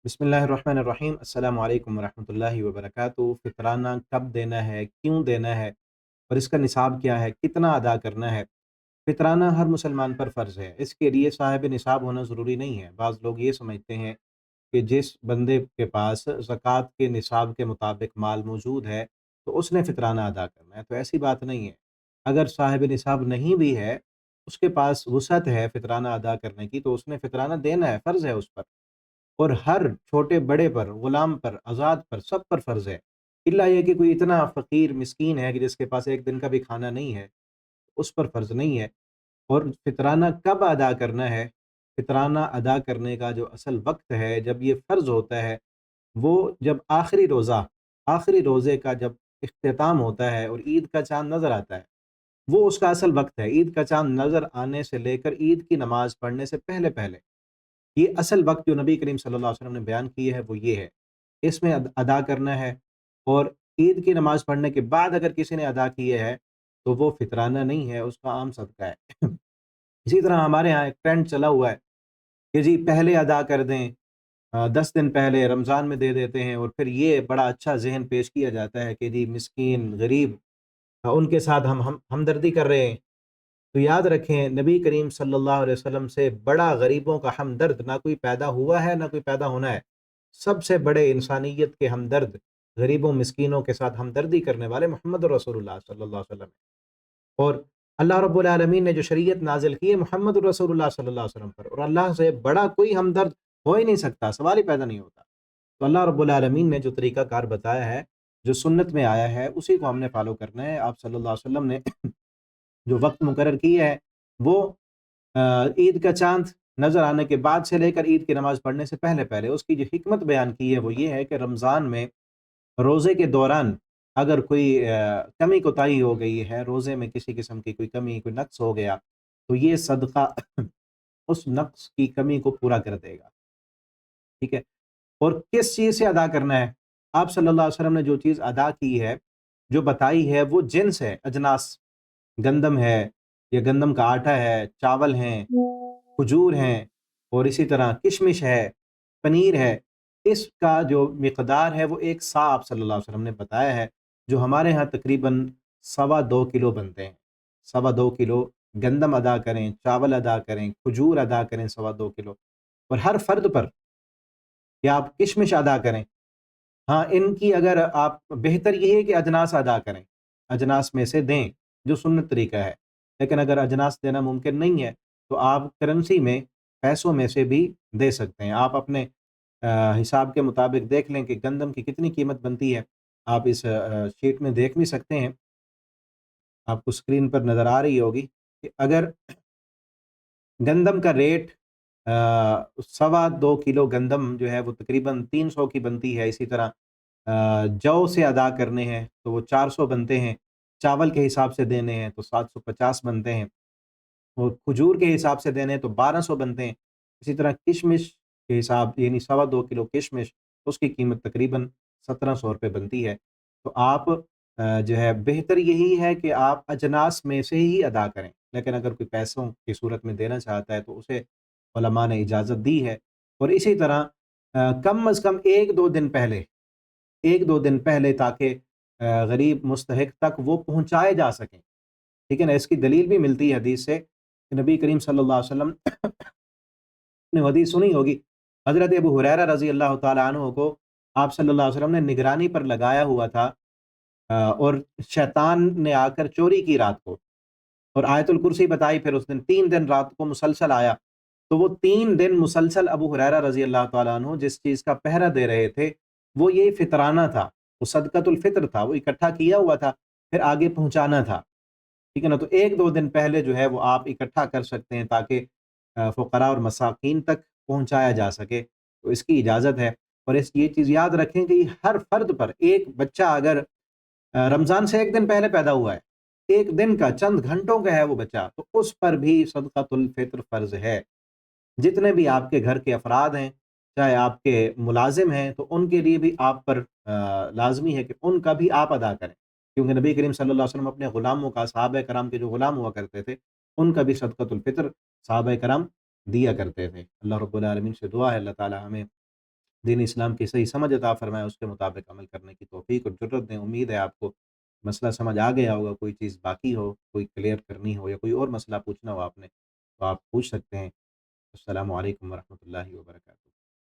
बिस्मिल्लाहिर्रहमानिर्रहीम। अस्सलामु अलैकुम वरहमतुल्लाहि वबरकातुहू। फितराना कब देना है, क्यों देना है और इसका निसाब क्या है, कितना अदा करना है। फितराना हर मुसलमान पर फ़र्ज़ है, इसके लिए साहिब निसाब होना ज़रूरी नहीं है। बाज़ लोग ये समझते हैं कि जिस बंदे के पास ज़कात के निसाब के मुताबिक माल मौजूद है तो उसने फितराना अदा करना है, तो ऐसी बात नहीं है। अगर साहिब निसाब नहीं भी है, उसके पास वुसअत है फितराना अदा करने की, तो उसने फितराना देना है, फ़र्ज़ है उस पर। और हर छोटे-बड़े पर, गुलाम पर, आज़ाद पर, सब पर फ़र्ज़ है। इल्ला ये कि कोई इतना फ़कीर मिस्कीन है कि जिसके पास एक दिन का भी खाना नहीं है, उस पर फ़र्ज़ नहीं है। और फ़ितराना कब अदा करना है? फ़ितराना अदा करने का जो असल वक़्त है, जब ये फ़र्ज़ होता है, वो जब आखिरी रोज़े का जब इख्तिताम होता है और ईद का चाँद नज़र आता है, वो उसका असल वक़्त है। ईद का चाँद नज़र आने से लेकर ईद की नमाज़ पढ़ने से पहले-पहले। ये असल वक़्त जो नबी करीम सल्लल्लाहु अलैहि वसल्लम ने बयान की है वो ये है। इसमें अदा करना है। और ईद की नमाज़ पढ़ने के बाद अगर किसी ने अदा किए है, तो वो फ़ितराना नहीं है, उसका आम सदका है। इसी तरह हमारे यहाँ एक ट्रेंड चला हुआ है कि जी पहले अदा कर दें, 10 दिन पहले रमज़ान में दे देते हैं और फिर ये बड़ा अच्छा ज़हन पेश किया जाता है कि जी मिस्कीन, गरीब, उनके साथ हम हमदर्दी कर रहे हैं। तो याद रखें, नबी करीम सल्लल्लाहु अलैहि वसल्लम से बड़ा गरीबों का हमदर्द ना कोई पैदा हुआ है, ना कोई पैदा होना है। सबसे बड़े इंसानियत के हमदर्द, गरीबों मिस्कीनों के साथ हमदर्दी करने वाले मोहम्मद रसूलुल्लाह सल्लल्लाहु अलैहि वसल्लम। और अल्लाह रब्बुल आलमीन ने जो शरीयत नाज़िल की है मोहम्मद रसूलुल्लाह सल्लल्लाहु अलैहि वसल्लम पर, और अल्लाह से बड़ा कोई हमदर्द हो ही नहीं सकता, सवाल ही पैदा नहीं होता। तो अल्लाह रब्बुल आलमीन ने जो तरीक़ा कार बताया है, जो सुन्नत में आया है, उसी को हमने फ़ॉलो करना है। आप सल्लल्लाहु अलैहि वसल्लम ने जो वक़्त मुकर्रर किया है, वो ईद का चाँद नज़र आने के बाद से लेकर ईद की नमाज़ पढ़ने से पहले-पहले, उसकी जो हिकमत बयान की है वो ये है कि रमज़ान में रोज़े के दौरान अगर कोई कमी कोताही हो गई है, रोज़े में किसी किस्म की कोई कमी, कोई नक़्स हो गया, तो ये सदका उस नक़्स की कमी को पूरा कर देगा। ठीक है? और किस चीज़ से अदा करना है? आप सल्लल्लाहु अलैहि वसल्लम ने जो चीज़ अदा की है, जो बताई है, वो जिन्स है, अजनास। गंदम है या गंदम का आटा है, चावल हैं, खजूर हैं और इसी तरह किशमिश है, पनीर है। इसका जो मिक़दार है वो एक सा आप सल्लल्लाहु अलैहि वसल्लम ने बताया है, जो हमारे यहाँ तकरीबन सवा 2 किलो बनते हैं। सवा 2 किलो गंदम अदा करें, चावल अदा करें, खजूर अदा करें सवा 2 किलो, और हर फ़र्द पर या आप किशमिश अदा करें। हाँ, इनकी अगर आप बेहतर ये है कि अजनास अदा करें, अजनास में से दें, जो सुन्नत तरीका है। लेकिन अगर अजनास देना मुमकिन नहीं है, तो आप करेंसी में, पैसों में से भी दे सकते हैं। आप अपने हिसाब के मुताबिक देख लें कि गंदम की कितनी कीमत बनती है। आप इस शीट में देख भी सकते हैं, आपको स्क्रीन पर नज़र आ रही होगी कि अगर गंदम का रेट सवा 2 किलो गंदम जो है वो तकरीबन 300 की बनती है। इसी तरह जौ से अदा करने हैं तो वो 400 बनते हैं, चावल के हिसाब से देने हैं तो 750 बनते हैं, और खजूर के हिसाब से देने हैं तो 1200 बनते हैं। इसी तरह किशमिश के हिसाब यानी सवा 2 किलो किशमिश, उसकी कीमत तकरीबन 1700 रुपए बनती है। तो आप जो है बेहतर यही है कि आप अजनास में से ही अदा करें, लेकिन अगर कोई पैसों की सूरत में देना चाहता है तो उसे उलमा ने इजाज़त दी है। और इसी तरह कम अज़ कम 1-2 दिन पहले, 1-2 दिन पहले, ताकि गरीब मुस्तहिक तक वो पहुँचाए जा सकें। ठीक है ना? इसकी दलील भी मिलती है हदीस से कि नबी करीम सल्लल्लाहु अलैहि वसल्लम ने हदीस सुनी होगी, हज़रत अबू हुरैरा रज़ी अल्लाह तआला अन्हु को आप सल्लल्लाहु अलैहि वसल्लम ने निगरानी पर लगाया हुआ था, और शैतान ने आकर चोरी की रात को और आयतुल कुर्सी बताई, फिर उस दिन 3 दिन रात को मुसलसल आया। तो वो 3 दिन मुसलसल अबू हुरैरा रज़ी अल्लाह तआला अन्हु जिस चीज़ का पहरा दे रहे थे, वो ये फ़ितराना था, वो सदक़तुल फ़ित्र था, वो इकट्ठा किया हुआ था, फिर आगे पहुँचाना था। ठीक है ना? तो 1-2 दिन पहले जो है वो आप इकट्ठा कर सकते हैं, ताकि फ़ुक़रा और मसाकीन तक पहुँचाया जा सके, तो इसकी इजाज़त है। और इस ये चीज़ याद रखें कि हर फ़र्द पर, एक बच्चा अगर रमज़ान से 1 दिन पहले पैदा हुआ है, 1 दिन का, चंद घंटों का है वो बच्चा, तो उस पर भी सदक़तुल फ़ित्र फ़र्ज़ है। जितने भी आपके घर के अफ़राद हैं, चाहे आपके मुलाज़िम हैं, तो उनके लिए भी आप पर लाज़मी है कि उनका भी आप अदा करें। क्योंकि नबी करीम सल्लल्लाहु अलैहि वसल्लम अपने ग़ुलामों का, सहाबाए कराम के जो ग़ुलाम हुआ करते थे, उनका भी सदक़तुल फ़ित्र सहाबाए कराम दिया करते थे। अल्लाह रब्बुल आलमीन से दुआ है, अल्लाह ताला हमें دین اسلام کی صحیح سمجھ عطا فرمائے، اس کے مطابق عمل کرنے کی توفیق اور جرأت دیں۔ امید ہے آپ کو مسئلہ سمجھ آ گیا ہوگا، کوئی چیز باقی ہو، کوئی کلیئر کرنی ہو یا کوئی اور مسئلہ پوچھنا ہو آپ نے، تو آپ پوچھ سکتے ہیں۔ السلام علیکم ورحمۃ اللہ وبرکاتہ۔